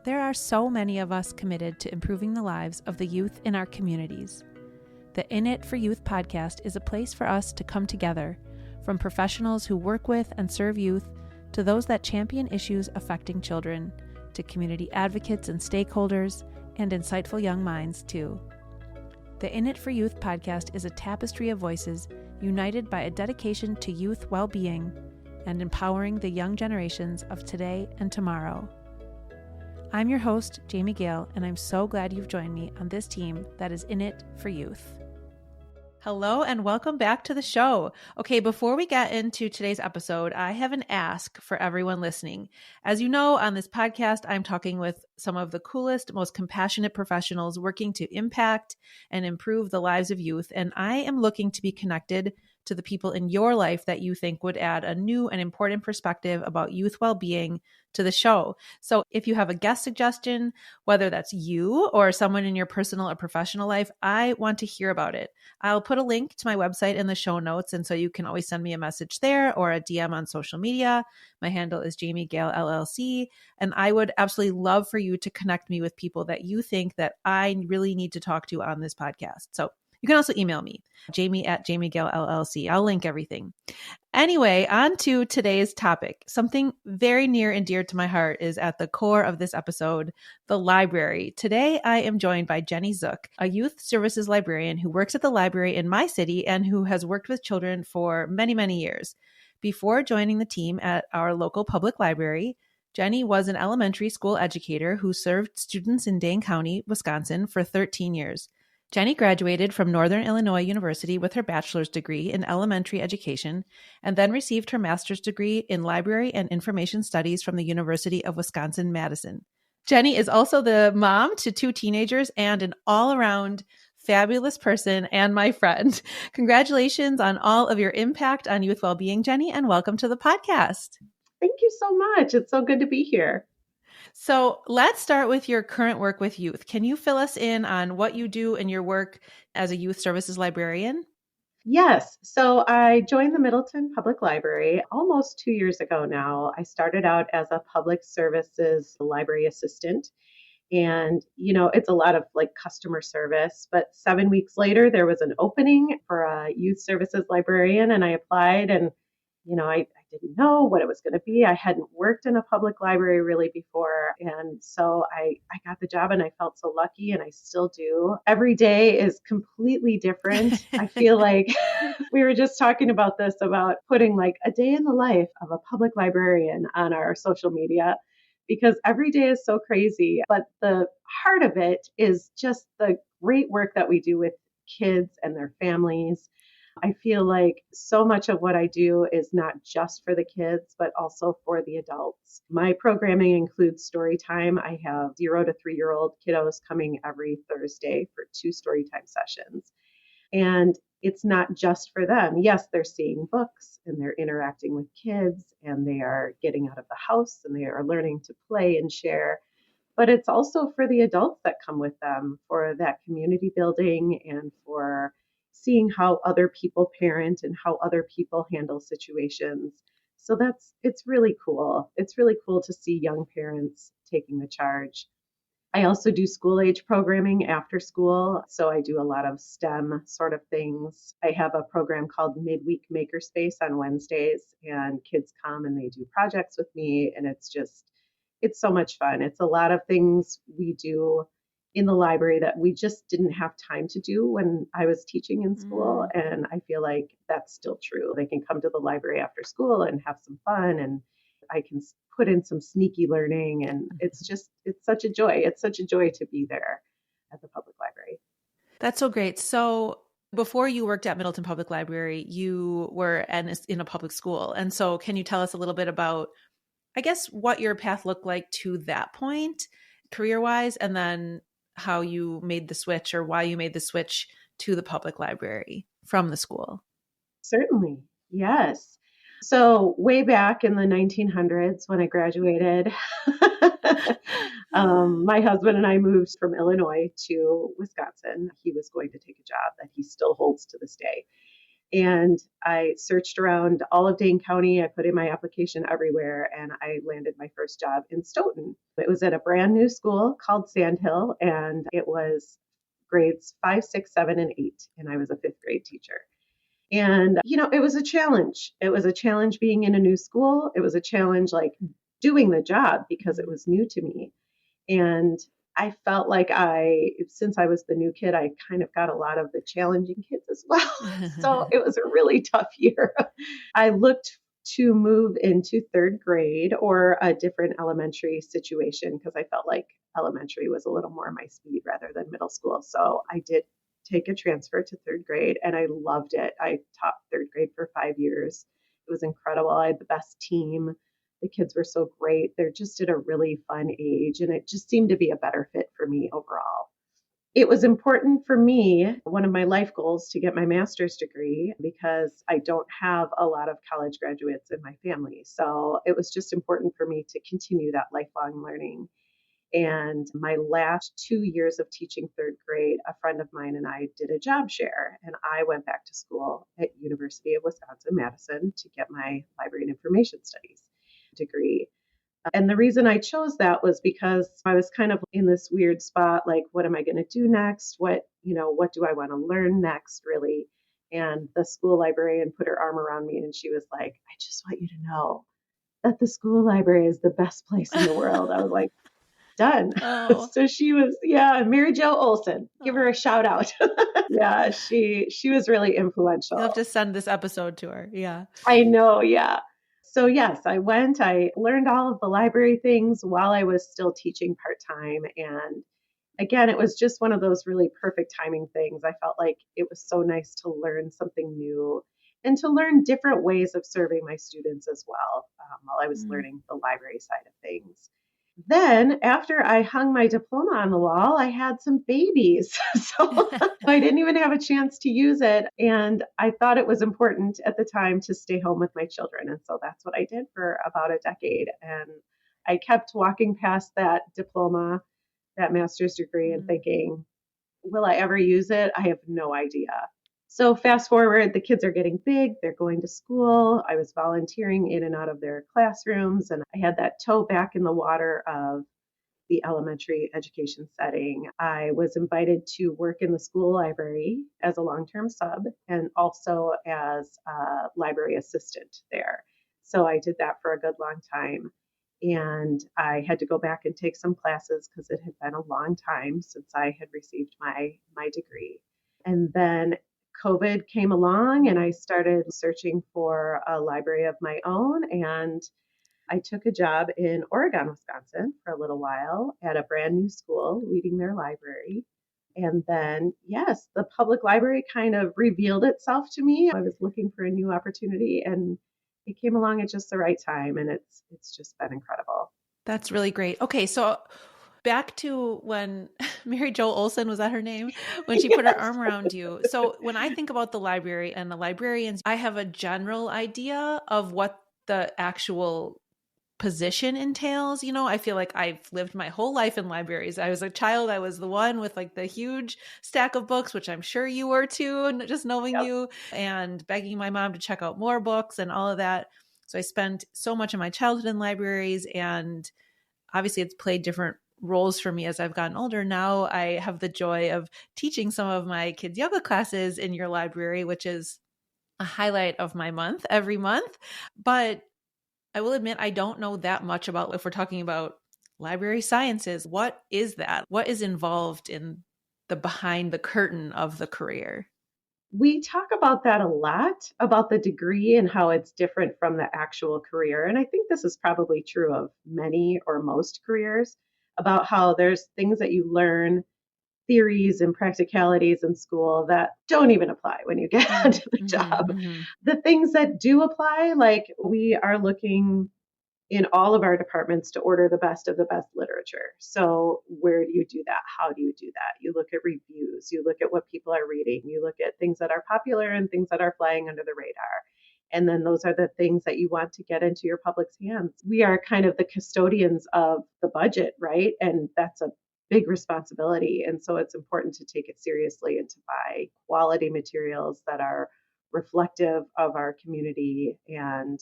There are so many of us committed to improving the lives of the youth in our communities. The In It for Youth podcast is a place for us to come together, from professionals who work with and serve youth to those that champion issues affecting children, to community advocates and stakeholders, and insightful young minds too. The In It for Youth podcast is a tapestry of voices united by a dedication to youth well-being and empowering the young generations of today and tomorrow. I'm your host, Jamie Gale, and I'm so glad you've joined me on this team that is in it for youth. Hello and welcome back to the show. Okay, before we get into today's episode, I have an ask for everyone listening. As you know, on this podcast, I'm talking with some of the coolest, most compassionate professionals working to impact and improve the lives of youth, and I am looking to be connected to the people in your life that you think would add a new and important perspective about youth well-being to the show. So if you have a guest suggestion, whether that's you or someone in your personal or professional life, I want to hear about it. I'll put a link to my website in the show notes, and so you can always send me a message there or a DM on social media. My handle is Jamie Gale LLC, and I would absolutely love for you to connect me with people that you think that I really need to talk to on this podcast. So you can also email me, Jamie@Jamie Gale LLC. I'll link everything. Anyway, on to today's topic. Something very near and dear to my heart is at the core of this episode, the library. Today, I am joined by Jennie Zuk, a youth services librarian who works at the library in my city and who has worked with children for many, many years. Before joining the team at our local public library, Jennie was an elementary school educator who served students in Dane County, Wisconsin for 13 years. Jennie graduated from Northern Illinois University with her bachelor's degree in elementary education and then received her master's degree in library and information studies from the University of Wisconsin-Madison. Jennie is also the mom to 2 teenagers and an all-around fabulous person and my friend. Congratulations on all of your impact on youth well-being, Jennie, and welcome to the podcast. Thank you so much. It's so good to be here. So let's start with your current work with youth. Can you fill us in on what you do in your work as a youth services librarian? Yes. So I joined the Middleton Public Library almost 2 years ago now. I started out as a public services library assistant. And, it's a lot of customer service. But 7 weeks later, there was an opening for a youth services librarian, and I applied. And I didn't know what it was going to be. I hadn't worked in a public library really before. And so I got the job and I felt so lucky, and I still do. Every day is completely different. I feel like we were just talking about this, about putting a day in the life of a public librarian on our social media, because every day is so crazy. But the heart of it is just the great work that we do with kids and their families. I feel like so much of what I do is not just for the kids, but also for the adults. My programming includes story time. I have 0 to 3-year-old kiddos coming every Thursday for 2 story time sessions. And it's not just for them. Yes, they're seeing books and they're interacting with kids and they are getting out of the house and they are learning to play and share. But it's also for the adults that come with them, for that community building and for seeing how other people parent and how other people handle situations. So it's really cool. It's really cool to see young parents taking the charge. I also do school age programming after school. So I do a lot of STEM sort of things. I have a program called Midweek Makerspace on Wednesdays, and kids come and they do projects with me. And it's so much fun. It's a lot of things we do in the library that we just didn't have time to do when I was teaching in school. And I feel like that's still true. They can come to the library after school and have some fun, and I can put in some sneaky learning. And it's such a joy. It's such a joy to be there at the public library. That's so great. So before you worked at Middleton Public Library, you were in a public school. And so can you tell us a little bit about, I guess, what your path looked like to that point, career-wise, and then how you made the switch or why you made the switch to the public library from the school? Certainly. Yes. So way back in the 1900s when I graduated, my husband and I moved from Illinois to Wisconsin. He was going to take a job that he still holds to this day. And I searched around all of Dane County. I put in my application everywhere, and I landed my first job in Stoughton. It was at a brand new school called Sandhill, and it was grades 5, 6, 7, and 8. And I was a fifth grade teacher. And, it was a challenge. It was a challenge being in a new school. It was a challenge like doing the job because it was new to me. And I felt like since I was the new kid, I kind of got a lot of the challenging kids as well. So it was a really tough year. I looked to move into third grade or a different elementary situation because I felt like elementary was a little more my speed rather than middle school. So I did take a transfer to third grade and I loved it. I taught third grade for 5 years. It was incredible. I had the best team. The kids were so great. They're just at a really fun age, and it just seemed to be a better fit for me overall. It was important for me, one of my life goals, to get my master's degree because I don't have a lot of college graduates in my family. So it was just important for me to continue that lifelong learning. And my last 2 years of teaching third grade, a friend of mine and I did a job share, and I went back to school at University of Wisconsin-Madison to get my library and information studies degree. And the reason I chose that was because I was kind of in this weird spot, like, what am I going to do next? What do I want to learn next, really? And the school librarian put her arm around me and she was like, I just want you to know that the school library is the best place in the world. I was like, done. Oh. So she was, Mary Jo Olson. Give her a shout out. Yeah, she was really influential. You'll have to send this episode to her. Yeah. I know. Yeah. So yes, I learned all of the library things while I was still teaching part-time. And again, it was just one of those really perfect timing things. I felt like it was so nice to learn something new and to learn different ways of serving my students as well while I was learning the library side of things. Then after I hung my diploma on the wall, I had some babies. So I didn't even have a chance to use it. And I thought it was important at the time to stay home with my children. And so that's what I did for about a decade. And I kept walking past that diploma, that master's degree, and thinking, will I ever use it? I have no idea. So fast forward, the kids are getting big, they're going to school. I was volunteering in and out of their classrooms, and I had that toe back in the water of the elementary education setting. I was invited to work in the school library as a long-term sub and also as a library assistant there. So I did that for a good long time. And I had to go back and take some classes because it had been a long time since I had received my degree. And then COVID came along and I started searching for a library of my own. And I took a job in Oregon, Wisconsin for a little while at a brand new school leading their library. And then, yes, the public library kind of revealed itself to me. I was looking for a new opportunity and it came along at just the right time. And it's just been incredible. That's really great. Okay, so back to when Mary Jo Olson, was that her name? When she put her arm around you. So when I think about the library and the librarians, I have a general idea of what the actual position entails. I feel like I've lived my whole life in libraries. I was a child. I was the one with like the huge stack of books, which I'm sure you were too, just knowing you, and begging my mom to check out more books and all of that. So I spent so much of my childhood in libraries, and obviously it's played different roles for me as I've gotten older. Now I have the joy of teaching some of my kids' yoga classes in your library, which is a highlight of my month every month. But I will admit, I don't know that much about, if we're talking about library sciences, what is that? What is involved in the behind the curtain of the career? We talk about that a lot, about the degree and how it's different from the actual career. And I think this is probably true of many or most careers, about how there's things that you learn, theories and practicalities in school that don't even apply when you get onto the job. The things that do apply, like we are looking in all of our departments to order the best of the best literature. So where do you do that? How do you do that? You look at reviews, you look at what people are reading, you look at things that are popular and things that are flying under the radar. And then those are the things that you want to get into your public's hands. We are kind of the custodians of the budget, right? And that's a big responsibility. And so it's important to take it seriously and to buy quality materials that are reflective of our community and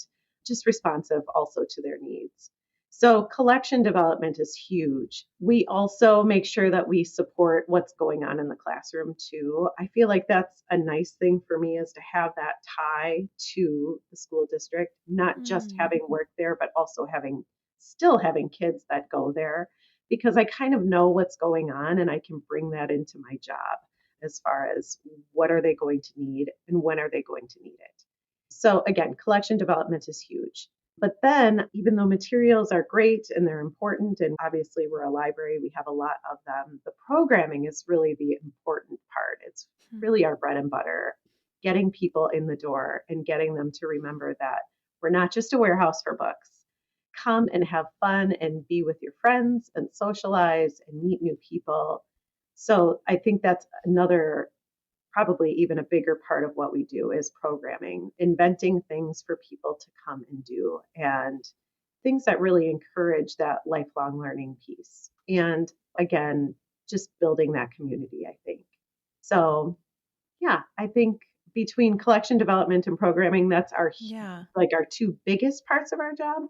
just responsive also to their needs. So collection development is huge. We also make sure that we support what's going on in the classroom too. I feel like that's a nice thing for me, is to have that tie to the school district, not just having worked there, but also still having kids that go there, because I kind of know what's going on and I can bring that into my job as far as what are they going to need and when are they going to need it. So again, collection development is huge. But then, even though materials are great and they're important, and obviously we're a library, we have a lot of them, the programming is really the important part. It's really our bread and butter, getting people in the door and getting them to remember that we're not just a warehouse for books. Come and have fun and be with your friends and socialize and meet new people. So I think that's another, probably even a bigger part of what we do, is programming, inventing things for people to come and do, and things that really encourage that lifelong learning piece. And again, just building that community, I think. So yeah, I think between collection development and programming, that's our two biggest parts of our job.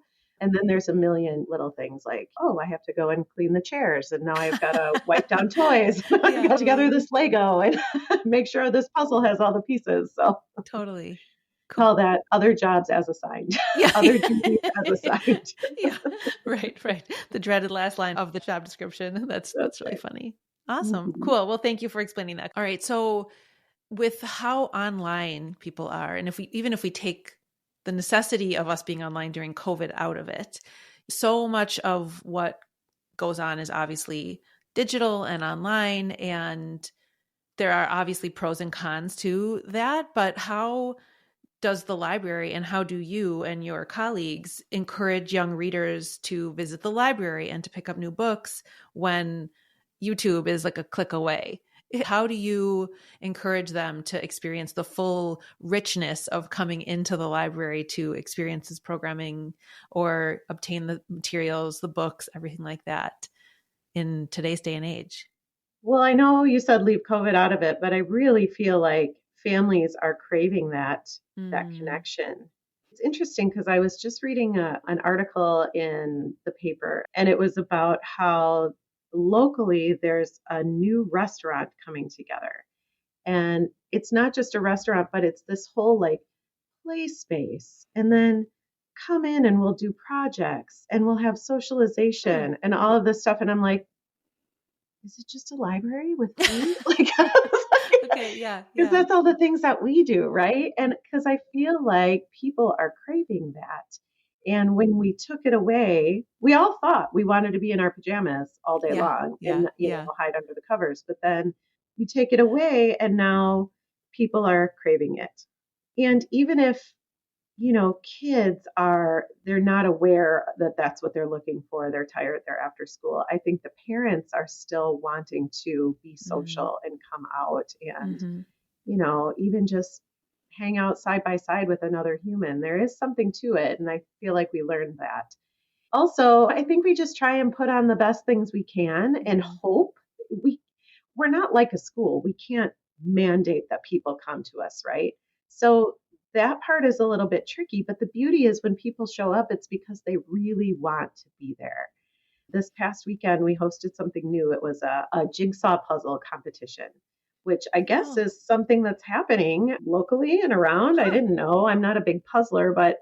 And then there's a million little things like, oh, I have to go and clean the chairs, and now I've got to wipe down toys, get together this Lego and make sure this puzzle has all the pieces. So totally call that other jobs as assigned. Other duties as assigned. Right. The dreaded last line of the job description. That's really funny. Awesome. Cool. Well, thank you for explaining that. All right. So with how online people are, and if we take the necessity of us being online during COVID out of it, so much of what goes on is obviously digital and online, and there are obviously pros and cons to that. But how does the library, and how do you and your colleagues encourage young readers to visit the library and to pick up new books when YouTube is like a click away? How do you encourage them to experience the full richness of coming into the library to experience this programming or obtain the materials, the books, everything like that in today's day and age? Well, I know you said leave COVID out of it, but I really feel like families are craving that connection. It's interesting because I was just reading an article in the paper, and it was about how locally there's a new restaurant coming together. And it's not just a restaurant, but it's this whole like play space. And then come in and we'll do projects and we'll have socialization and all of this stuff. And I'm like, is it just a library with food? Okay, yeah. Because that's all the things that we do, right? And because I feel like people are craving that. And when we took it away, we all thought we wanted to be in our pajamas all day long and hide under the covers. But then you take it away and now people are craving it. And even if, kids they're not aware that that's what they're looking for, they're tired, they're after school, I think the parents are still wanting to be social and come out and, even just hang out side by side with another human. There is something to it. And I feel like we learned that. Also, I think we just try and put on the best things we can and hope. We're not like a school. We can't mandate that people come to us, right? So that part is a little bit tricky, but the beauty is when people show up, it's because they really want to be there. This past weekend, we hosted something new. It was a jigsaw puzzle competition, which I guess is something that's happening locally and around. I didn't know. I'm not a big puzzler, but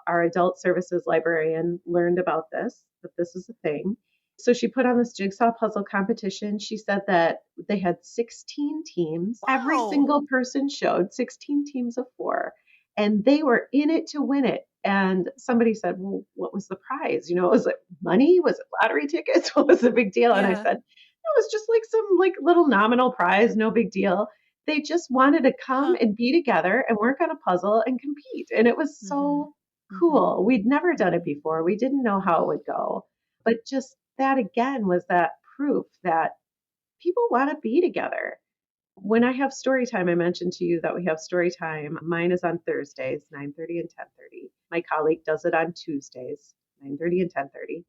our adult services librarian learned about this, that this is a thing. So she put on this jigsaw puzzle competition. She said that they had 16 teams. Wow. Every single person showed 16 teams of 4, and they were in it to win it. And somebody said, well, what was the prize? Was it money? Was it lottery tickets? What was the big deal? And I said, it was just like some little nominal prize, no big deal. They just wanted to come and be together and work on a puzzle and compete. And it was so cool. We'd never done it before. We didn't know how it would go. But just that again was that proof that people want to be together. When I have story time, I mentioned to you that we have story time. Mine is on Thursdays, 9:30 and 10:30. My colleague does it on Tuesdays, 9:30 and 10:30.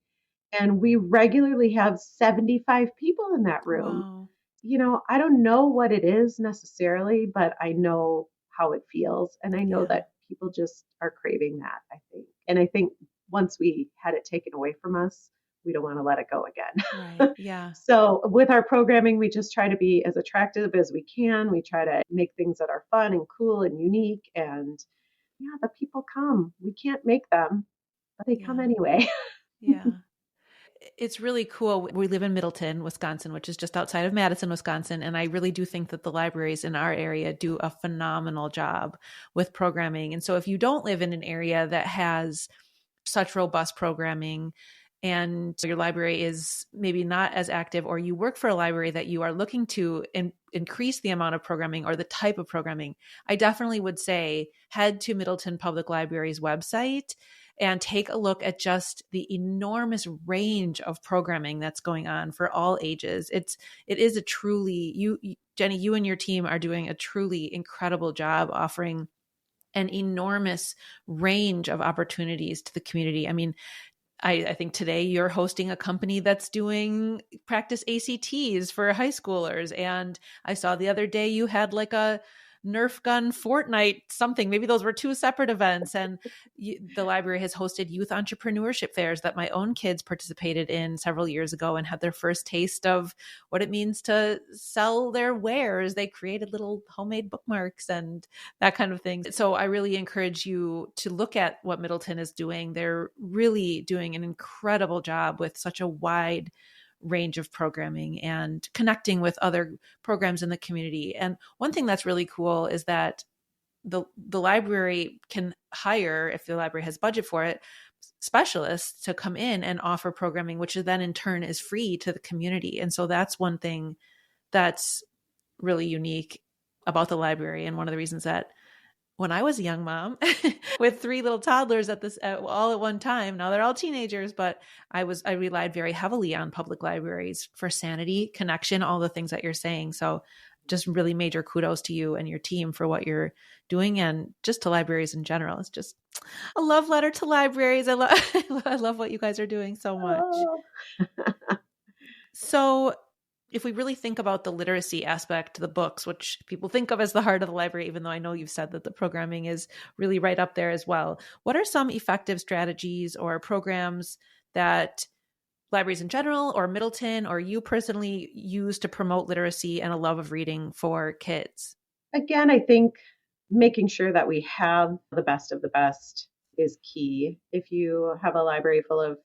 And we regularly have 75 people in that room. Wow. I don't know what it is necessarily, but I know how it feels. And I know that people just are craving that, I think. And I think once we had it taken away from us, we don't want to let it go again. Right. Yeah. So with our programming, we just try to be as attractive as we can. We try to make things that are fun and cool and unique. And yeah, the people come. We can't make them, but they come anyway. Yeah. It's really cool. We live in Middleton, Wisconsin, which is just outside of Madison, Wisconsin. And I really do think that the libraries in our area do a phenomenal job with programming. And so if you don't live in an area that has such robust programming and your library is maybe not as active, or you work for a library that you are looking to increase the amount of programming or the type of programming, I definitely would say head to Middleton Public Library's website and take a look at just the enormous range of programming that's going on for all ages. It is a truly, Jennie, you and your team are doing a truly incredible job offering an enormous range of opportunities to the community. I mean, I think today you're hosting a company that's doing practice ACTs for high schoolers. And I saw the other day you had like a Nerf gun Fortnite something. Maybe those were two separate events. And the library has hosted youth entrepreneurship fairs that my own kids participated in several years ago and had their first taste of what it means to sell their wares. They created little homemade bookmarks and that kind of thing. So I really encourage you to look at what Middleton is doing. They're really doing an incredible job with such a wide range of programming and connecting with other programs in the community. And one thing that's really cool is that the library can hire, if the library has budget for it, specialists to come in and offer programming, which then in turn is free to the community. And so that's one thing that's really unique about the library. And one of the reasons that when I was a young mom with three little toddlers all at one time, now they're all teenagers, but I relied very heavily on public libraries for sanity, connection, all the things that you're saying. So just really major kudos to you and your team for what you're doing, and just to libraries in general. It's just a love letter to libraries. I love what you guys are doing so much. Oh. So if we really think about the literacy aspect to the books, which people think of as the heart of the library, even though I know you've said that the programming is really right up there as well, what are some effective strategies or programs that libraries in general, or Middleton, or you personally use to promote literacy and a love of reading for kids? Again, I think making sure that we have the best of the best is key. If you have a library full of,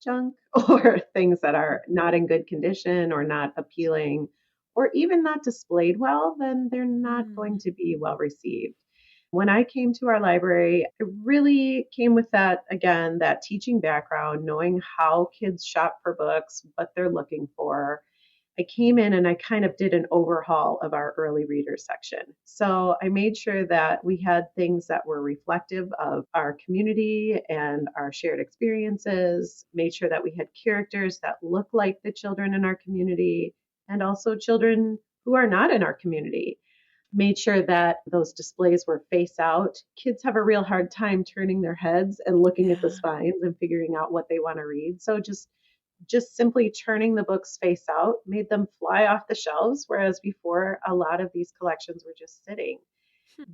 junk or things that are not in good condition or not appealing or even not displayed well, then they're not going to be well received. When I came to our library, it really came with that, again, that teaching background, knowing how kids shop for books, what they're looking for. I came in and I kind of did an overhaul of our early reader section. So I made sure that we had things that were reflective of our community and our shared experiences, made sure that we had characters that look like the children in our community and also children who are not in our community. Made sure that those displays were face out. Kids have a real hard time turning their heads and looking at the spines and figuring out what they want to read. So just simply turning the books face out made them fly off the shelves, whereas before a lot of these collections were just sitting.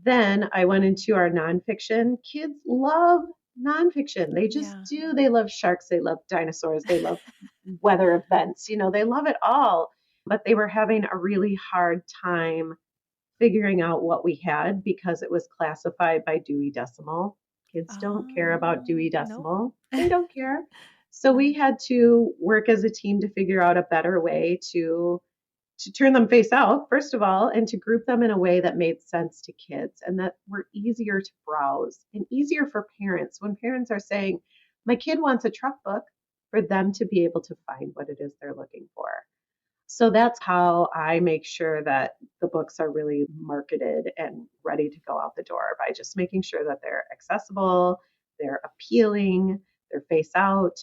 Then I went into our nonfiction. Kids love nonfiction. They just do. They love sharks. They love dinosaurs. They love weather events. They love it all. But they were having a really hard time figuring out what we had because it was classified by Dewey Decimal. Kids don't care about Dewey Decimal. Nope. They don't care. So we had to work as a team to figure out a better way to turn them face out, first of all, and to group them in a way that made sense to kids and that were easier to browse and easier for parents. When parents are saying, my kid wants a truck book, for them to be able to find what it is they're looking for. So that's how I make sure that the books are really marketed and ready to go out the door, by just making sure that they're accessible, they're appealing, they're face out.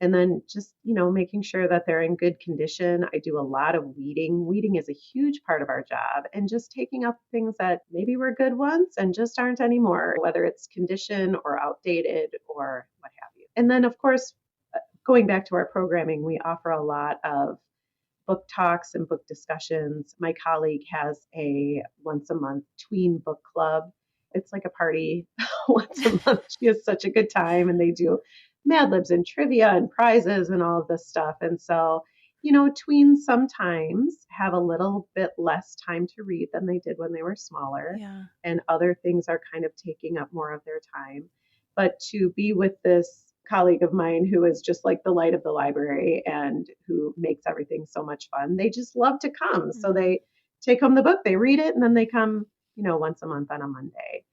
And then just, making sure that they're in good condition. I do a lot of weeding. Weeding is a huge part of our job, and just taking up things that maybe were good once and just aren't anymore, whether it's condition or outdated or what have you. And then, of course, going back to our programming, we offer a lot of book talks and book discussions. My colleague has a once a month tween book club. It's like a party once a month. She has such a good time, and they do Mad Libs and trivia and prizes and all of this stuff. And so, tweens sometimes have a little bit less time to read than they did when they were smaller. Yeah. And other things are kind of taking up more of their time. But to be with this colleague of mine who is just like the light of the library and who makes everything so much fun, they just love to come. Mm-hmm. So they take home the book, they read it, and then they come, once a month on a Monday.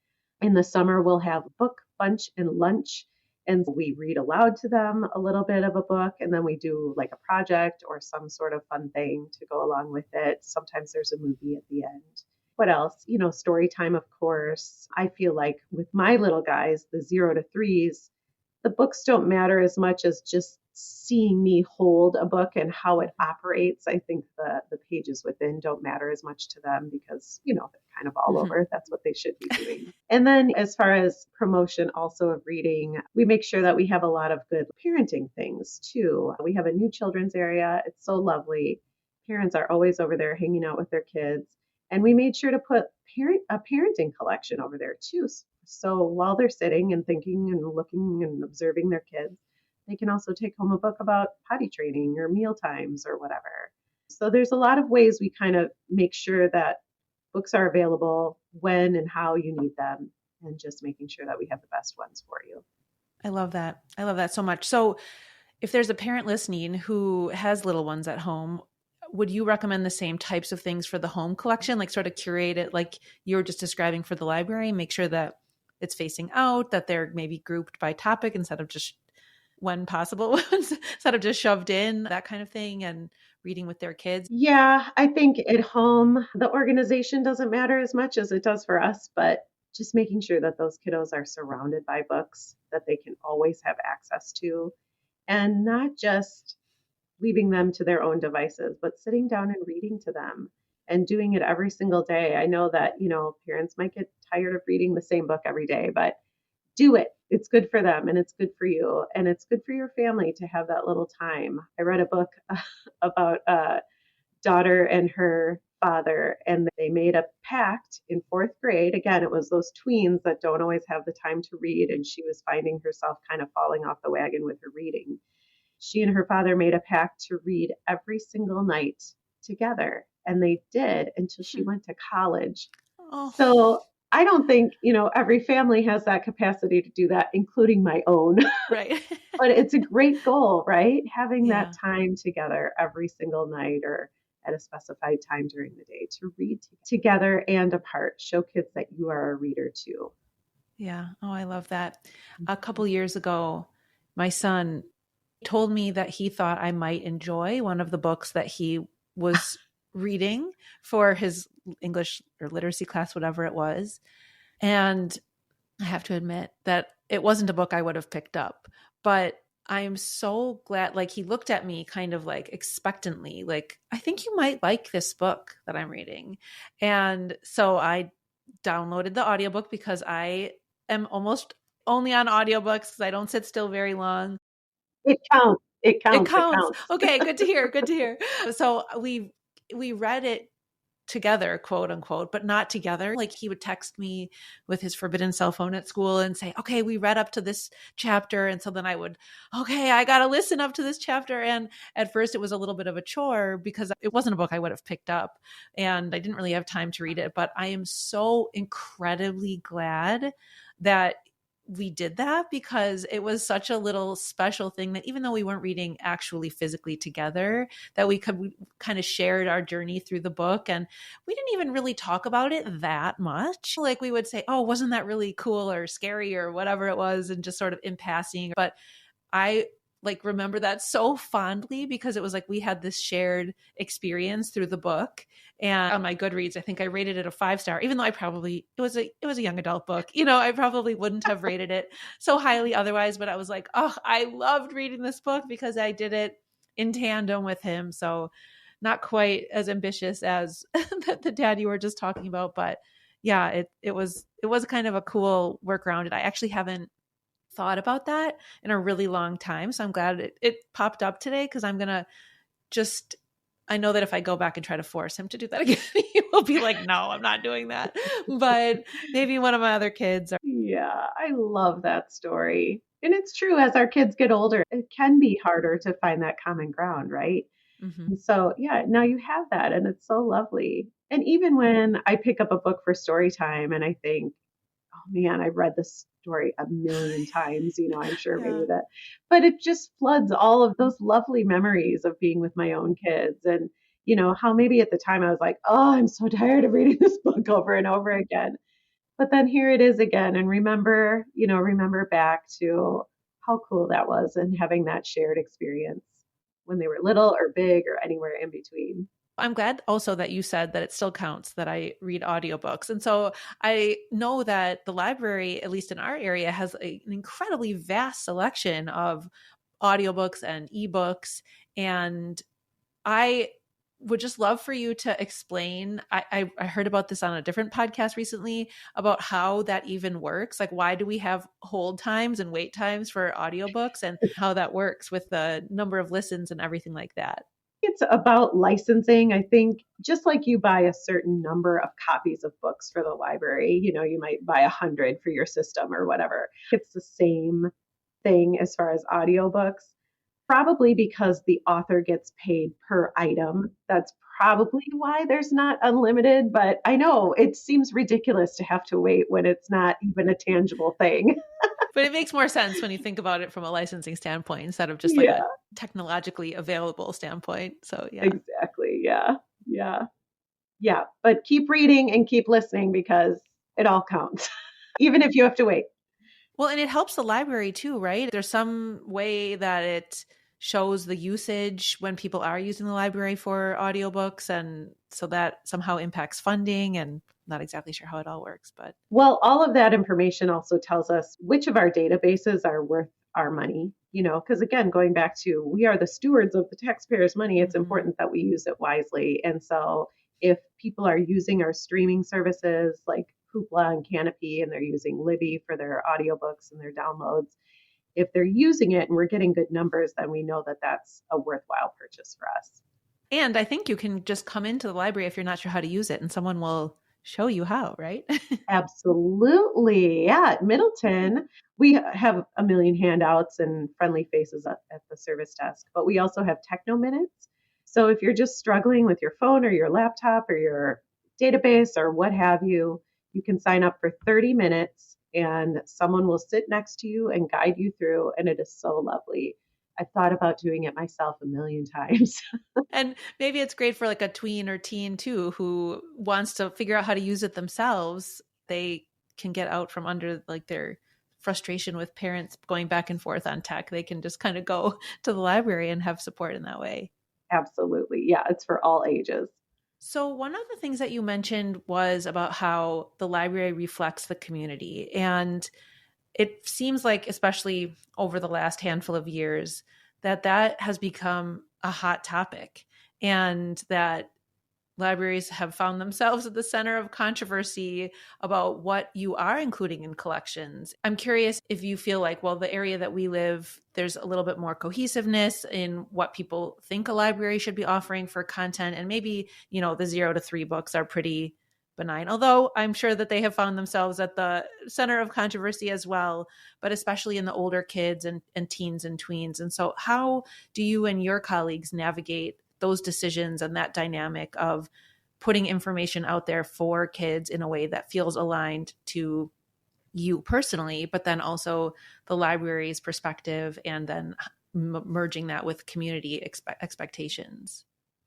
In the summer, we'll have book bunch and lunch. And we read aloud to them a little bit of a book, and then we do like a project or some sort of fun thing to go along with it. Sometimes there's a movie at the end. What else? Story time, of course. I feel like with my little guys, the 0 to 3s, the books don't matter as much as just seeing me hold a book and how it operates. I think the pages within don't matter as much to them because, they're kind of all over. That's what they should be doing. And then as far as promotion also of reading, we make sure that we have a lot of good parenting things too. We have a new children's area. It's so lovely. Parents are always over there hanging out with their kids. And we made sure to put a parenting collection over there too. So while they're sitting and thinking and looking and observing their kids, they can also take home a book about potty training or meal times or whatever. So there's a lot of ways we kind of make sure that books are available when and how you need them, and just making sure that we have the best ones for you. I love that. I love that so much. So if there's a parent listening who has little ones at home, would you recommend the same types of things for the home collection, like sort of curate it like you were just describing for the library, make sure that it's facing out, that they're maybe grouped by topic instead of just when possible, instead of just shoved in, that kind of thing, and reading with their kids? Yeah, I think at home, the organization doesn't matter as much as it does for us, but just making sure that those kiddos are surrounded by books that they can always have access to, and not just leaving them to their own devices, but sitting down and reading to them and doing it every single day. I know that, parents might get tired of reading the same book every day, but do it. It's good for them and it's good for you and it's good for your family to have that little time. I read a book about a daughter and her father, and they made a pact in 4th grade. Again, it was those tweens that don't always have the time to read, and she was finding herself kind of falling off the wagon with her reading. She and her father made a pact to read every single night together, and they did until she went to college. Oh. So I don't think, every family has that capacity to do that, including my own. Right. But it's a great goal, right? Having that time together every single night or at a specified time during the day to read together and apart. Show kids that you are a reader too. Yeah. Oh, I love that. A couple years ago, my son told me that he thought I might enjoy one of the books that he was reading for his English or literacy class, whatever it was. And I have to admit that it wasn't a book I would have picked up, but I am so glad, like he looked at me kind of like expectantly, like, I think you might like this book that I'm reading. And so I downloaded the audiobook because I am almost only on audiobooks because I don't sit still very long. It counts. It counts. It counts. Okay, good to hear. Good to hear. So we read it together, quote unquote, but not together. Like he would text me with his forbidden cell phone at school and say, okay, we read up to this chapter. And so then I would, okay, I got to listen up to this chapter. And at first it was a little bit of a chore because it wasn't a book I would have picked up and I didn't really have time to read it. But I am so incredibly glad that we did that because it was such a little special thing that even though we weren't reading actually physically together, that we kind of shared our journey through the book. And we didn't even really talk about it that much. Like we would say, oh, wasn't that really cool or scary or whatever it was, and just sort of in passing. But I remember that so fondly because it was like we had this shared experience through the book. And on my Goodreads, I think I rated it a 5-star, even though it was a young adult book. I probably wouldn't have rated it so highly otherwise, but I was like, oh, I loved reading this book because I did it in tandem with him. So not quite as ambitious as the dad you were just talking about, but yeah, it was kind of a cool workaround. I actually haven't thought about that in a really long time. So I'm glad it popped up today because I'm going to just I know that if I go back and try to force him to do that again, he will be like, no, I'm not doing that. But maybe one of my other kids. Yeah, I love that story. And it's true, as our kids get older, it can be harder to find that common ground, right? Mm-hmm. And so, yeah, now you have that, and it's so lovely. And even when I pick up a book for story time and I think, oh man, I've read this story a million times, I'm sure maybe Yeah. that, but it just floods all of those lovely memories of being with my own kids. And, how maybe at the time I was like, oh, I'm so tired of reading this book over and over again. But then here it is again. And remember back to how cool that was and having that shared experience when they were little or big or anywhere in between. I'm glad also that you said that it still counts that I read audiobooks. And so I know that the library, at least in our area, has an incredibly vast selection of audiobooks and ebooks. And I would just love for you to explain. I heard about this on a different podcast recently about how that even works. Like, why do we have hold times and wait times for audiobooks and how that works with the number of listens and everything like that? It's about licensing. I think just like you buy a certain number of copies of books for the library, you might buy 100 for your system or whatever. It's the same thing as far as audiobooks, probably because the author gets paid per item. That's probably why there's not unlimited, but I know it seems ridiculous to have to wait when it's not even a tangible thing. But it makes more sense when you think about it from a licensing standpoint instead of just like Yeah, a technologically available standpoint. So yeah. exactly. Yeah. Yeah. Yeah. But keep reading and keep listening because it all counts, even if you have to wait. Well, and it helps the library too, right? There's some way that it shows the usage when people are using the library for audiobooks. And so that somehow impacts funding, and not exactly sure how it all works, but. Well, all of that information also tells us which of our databases are worth our money, because again, going back to we are the stewards of the taxpayers' money, it's important that we use it wisely. And so if people are using our streaming services like Hoopla and Canopy, and they're using Libby for their audiobooks and their downloads, if they're using it and we're getting good numbers, then we know that that's a worthwhile purchase for us. And I think you can just come into the library if you're not sure how to use it, and someone will show you how, right? Absolutely. Yeah. At Middleton, we have a million handouts and friendly faces at the service desk, but we also have Techno Minutes. So if you're just struggling with your phone or your laptop or your database or what have you, you can sign up for 30 minutes and someone will sit next to you and guide you through. And it is so lovely. I've thought about doing it myself a million times. And maybe it's great for like a tween or teen too, who wants to figure out how to use it themselves. They can get out from under like their frustration with parents going back and forth on tech. They can just kind of go to the library and have support in that way. Absolutely. Yeah. It's for all ages. So one of the things that you mentioned was about how the library reflects the community. And it seems like, especially over the last handful of years, that has become a hot topic, and that libraries have found themselves at the center of controversy about what you are including in collections. I'm curious if you feel like, well, the area that we live, there's a little bit more cohesiveness in what people think a library should be offering for content. And maybe, the 0 to 3 books are pretty benign, although I'm sure that they have found themselves at the center of controversy as well, but especially in the older kids and teens and tweens. And so how do you and your colleagues navigate those decisions and that dynamic of putting information out there for kids in a way that feels aligned to you personally, but then also the library's perspective, and then merging that with community expectations?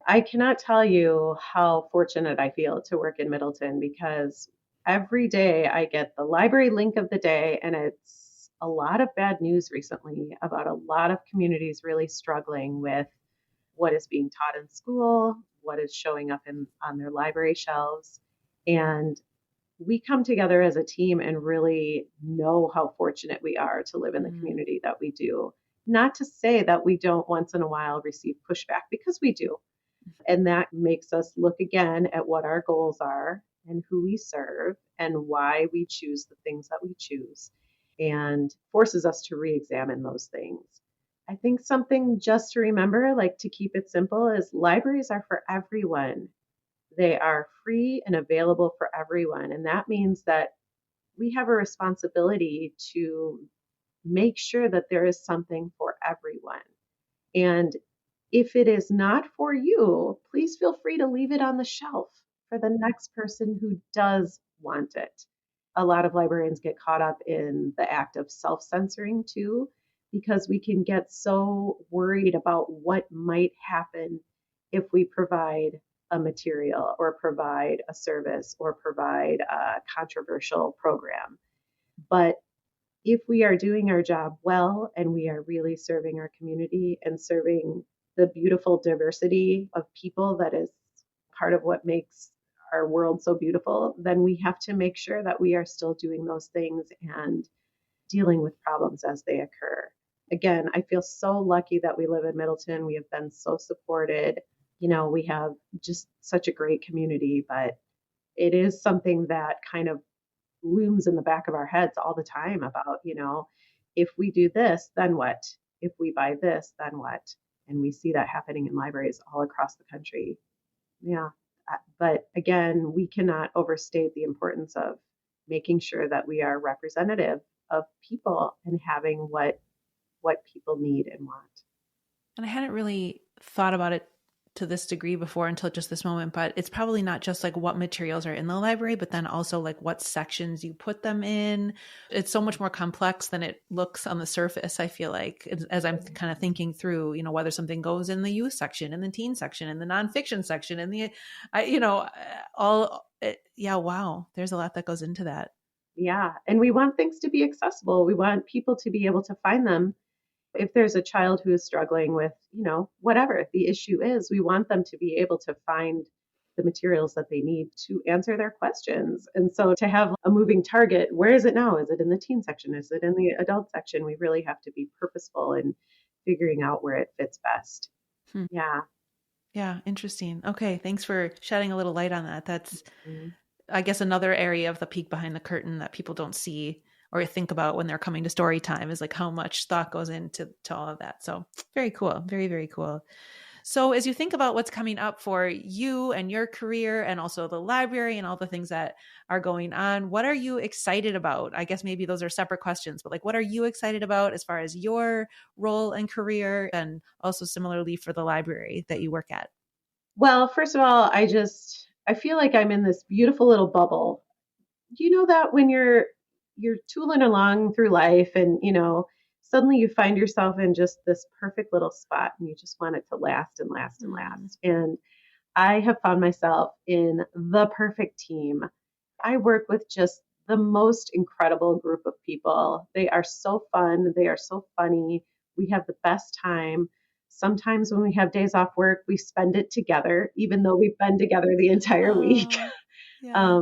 I cannot tell you how fortunate I feel to work in Middleton because every day I get the library link of the day, and it's a lot of bad news recently about a lot of communities really struggling with what is being taught in school, what is showing up on their library shelves. And we come together as a team and really know how fortunate we are to live in the community that we do. Not to say that we don't once in a while receive pushback, because we do. And that makes us look again at what our goals are and who we serve and why we choose the things that we choose, and forces us to re-examine those things. I think something just to remember, like to keep it simple, is libraries are for everyone. They are free and available for everyone. And that means that we have a responsibility to make sure that there is something for everyone. And if it is not for you, please feel free to leave it on the shelf for the next person who does want it. A lot of librarians get caught up in the act of self censoring too, because we can get so worried about what might happen if we provide a material or provide a service or provide a controversial program. But if we are doing our job well and we are really serving our community and serving the beautiful diversity of people that is part of what makes our world so beautiful, then we have to make sure that we are still doing those things and dealing with problems as they occur. Again, I feel so lucky that we live in Middleton. We have been so supported. We have just such a great community, but it is something that kind of looms in the back of our heads all the time about, if we do this, then what? If we buy this, then what? And we see that happening in libraries all across the country. Yeah. But again, we cannot overstate the importance of making sure that we are representative of people and having what people need and want. And I hadn't really thought about it to this degree before until just this moment, but it's probably not just like what materials are in the library, but then also like what sections you put them in. It's so much more complex than it looks on the surface. I feel like as I'm kind of thinking through, whether something goes in the youth section, in the teen section, in the nonfiction section, in the, wow, there's a lot that goes into that. Yeah. And we want things to be accessible. We want people to be able to find them. If there's a child who is struggling with, whatever the issue is, we want them to be able to find the materials that they need to answer their questions. And so to have a moving target, where is it now? Is it in the teen section? Is it in the adult section? We really have to be purposeful in figuring out where it fits best. Yeah. Yeah. Interesting. Okay. Thanks for shedding a little light on that. That's, I guess, another area of the peek behind the curtain that people don't see or think about when they're coming to story time is like how much thought goes into all of that. So very cool. Very, very cool. So as you think about what's coming up for you and your career and also the library and all the things that are going on, what are you excited about? I guess maybe those are separate questions, but like, what are you excited about as far as your role and career, and also similarly for the library that you work at? Well, first of all, I feel like I'm in this beautiful little bubble. You know that when you're tooling along through life and, suddenly you find yourself in just this perfect little spot and you just want it to last and last and last. And I have found myself in the perfect team. I work with just the most incredible group of people. They are so fun. They are so funny. We have the best time. Sometimes when we have days off work, we spend it together, even though we've been together the entire week. Yeah.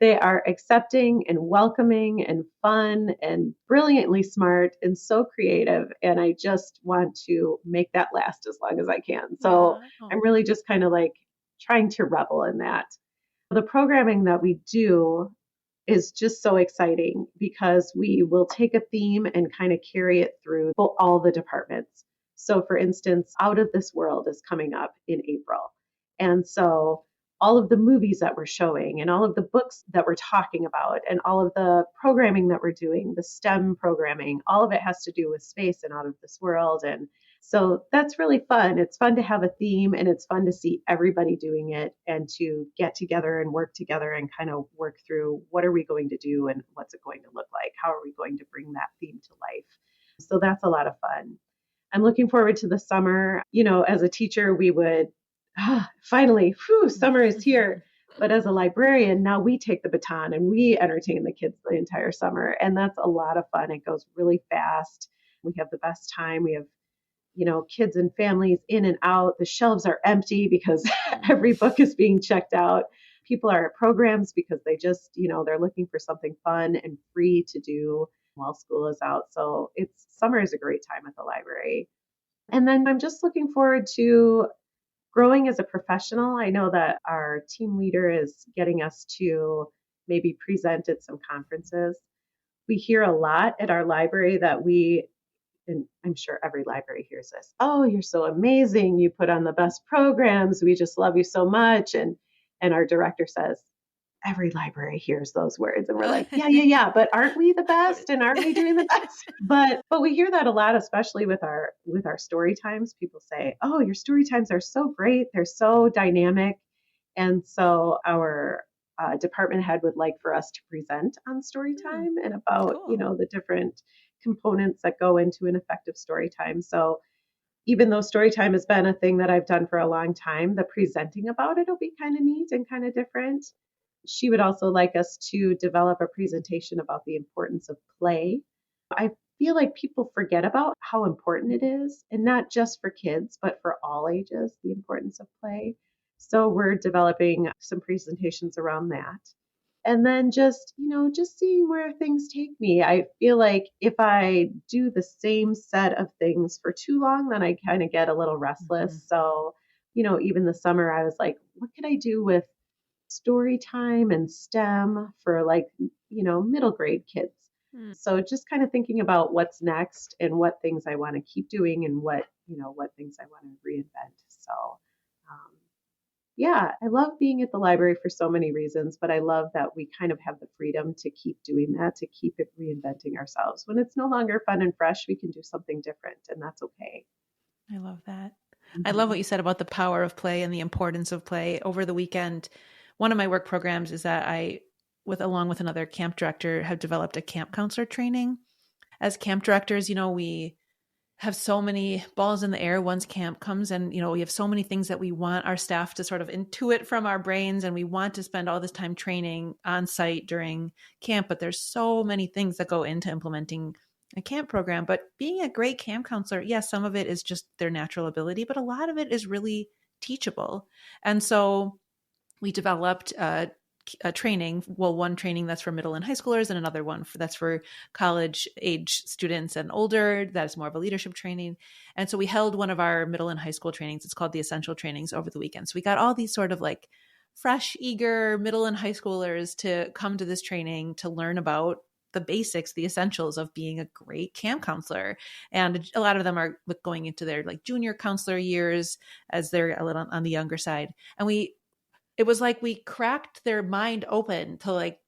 They are accepting and welcoming and fun and brilliantly smart and so creative. And I just want to make that last as long as I can. So I'm really just kind of like trying to revel in that. The programming that we do is just so exciting because we will take a theme and kind of carry it through all the departments. So for instance, Out of This World is coming up in April. And so all of the movies that we're showing and all of the books that we're talking about and all of the programming that we're doing, the STEM programming, all of it has to do with space and Out of This World. And so that's really fun. It's fun to have a theme and it's fun to see everybody doing it and to get together and work together and kind of work through what are we going to do and what's it going to look like? How are we going to bring that theme to life? So that's a lot of fun. I'm looking forward to the summer. As a teacher, we would finally, summer is here. But as a librarian, now we take the baton and we entertain the kids the entire summer. And that's a lot of fun. It goes really fast. We have the best time. We have, kids and families in and out. The shelves are empty because every book is being checked out. People are at programs because they just, they're looking for something fun and free to do while school is out. So summer is a great time at the library. And then I'm just looking forward to growing as a professional. I know that our team leader is getting us to maybe present at some conferences. We hear a lot at our library that we and I'm sure every library hears this, oh, you're so amazing. You put on the best programs. We just love you so much. And our director says, every library hears those words. And we're like, yeah, yeah, yeah. But aren't we the best? And aren't we doing the best? But we hear that a lot, especially with our story times. People say, oh, your story times are so great. They're so dynamic. And so our department head would like for us to present on story time and about, Cool. the different components that go into an effective story time. So even though story time has been a thing that I've done for a long time, the presenting about it will be kind of neat and kind of different. She would also like us to develop a presentation about the importance of play. I feel like people forget about how important it is, and not just for kids, but for all ages, the importance of play. So we're developing some presentations around that. And then just seeing where things take me. I feel like if I do the same set of things for too long, then I kind of get a little restless. Mhm. So, even the summer, I was like, what could I do with story time and STEM for middle grade kids? Mm. So just kind of thinking about what's next and what things I want to keep doing and what things I want to reinvent. So, um, yeah, I love being at the library for so many reasons, but I love that we kind of have the freedom to keep doing that, to keep it reinventing ourselves. When it's no longer fun and fresh, we can do something different, and that's okay. I love that. I love Mhm. what you said about the power of play and the importance of play. Over the weekend, one of my work programs is that along with another camp director, have developed a camp counselor training. As camp directors, we have so many balls in the air once camp comes, and we have so many things that we want our staff to sort of intuit from our brains, and we want to spend all this time training on site during camp, but there's so many things that go into implementing a camp program. But being a great camp counselor, yes, some of it is just their natural ability, but a lot of it is really teachable. And so we developed a training, one training that's for middle and high schoolers, and another one that's for college age students and older. That's more of a leadership training. And so we held one of our middle and high school trainings. It's called the Essential Trainings over the weekend. So we got all these sort of like fresh, eager middle and high schoolers to come to this training to learn about the basics, the essentials of being a great camp counselor. And a lot of them are going into their like junior counselor years, as they're a little on the younger side. And it was like we cracked their mind open to like,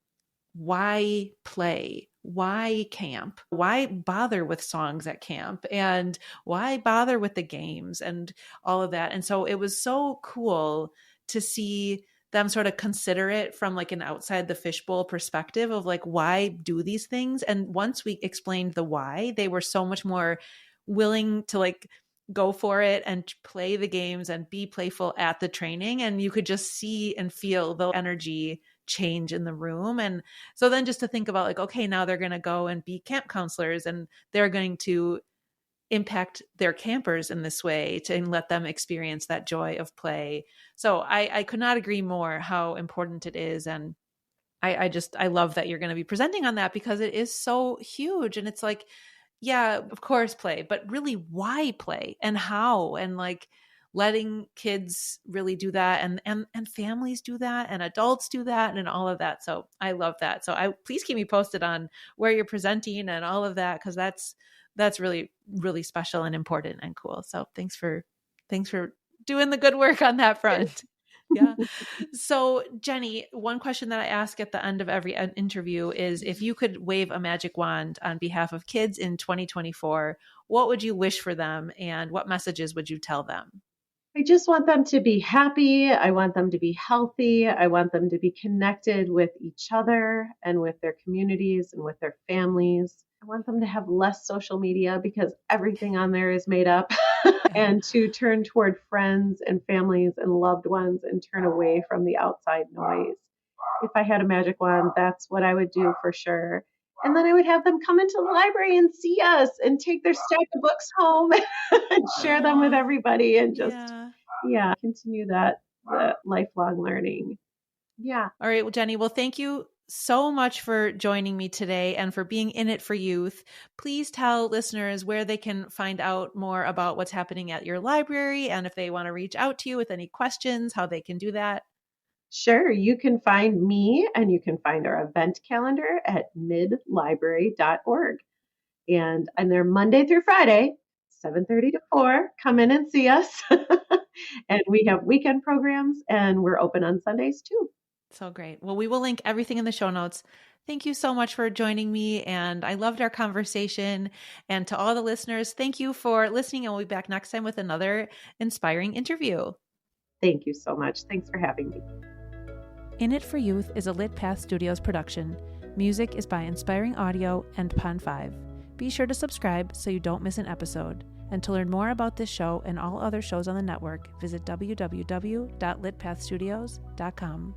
why play? Why camp? Why bother with songs at camp? And why bother with the games and all of that? And so it was so cool to see them sort of consider it from like an outside the fishbowl perspective of like, why do these things? And once we explained the why, they were so much more willing to like go for it and play the games and be playful at the training. And you could just see and feel the energy change in the room. And so then just to think about like, okay, now they're going to go and be camp counselors, and they're going to impact their campers in this way to let them experience that joy of play. So I could not agree more how important it is. And I love that you're going to be presenting on that, because it is so huge. And it's like, yeah, of course play, but really why play and how, and like letting kids really do that, and families do that, and adults do that, and all of that. So I love that. So please keep me posted on where you're presenting and all of that, because that's really, really special and important and cool. So thanks for doing the good work on that front. Yeah. So, Jennie, one question that I ask at the end of every interview is, if you could wave a magic wand on behalf of kids in 2024, what would you wish for them, and what messages would you tell them? I just want them to be happy. I want them to be healthy. I want them to be connected with each other and with their communities and with their families. I want them to have less social media because everything on there is made up, Yeah. and to turn toward friends and families and loved ones and turn away from the outside noise. If I had a magic wand, that's what I would do for sure. And then I would have them come into the library and see us and take their stack of books home and share them with Oh, everybody and just, yeah. yeah, continue the lifelong learning. Yeah. All right. Well, Jennie, well, thank you so much for joining me today and for being in it for youth. Please tell listeners where they can find out more about what's happening at your library, and if they want to reach out to you with any questions, how they can do that. Sure. You can find me and you can find our event calendar at midlibrary.org. And I'm there Monday through Friday, 7:30 to 4. Come in and see us. And we have weekend programs, and we're open on Sundays too. So great. Well, we will link everything in the show notes. Thank you so much for joining me, and I loved our conversation. And to all the listeners, thank you for listening, and we'll be back next time with another inspiring interview. Thank you so much. Thanks for having me. In It for Youth is a Lit Path Studios production. Music is by Inspiring Audio and Pond 5. Be sure to subscribe so you don't miss an episode. And to learn more about this show and all other shows on the network, visit www.litpathstudios.com.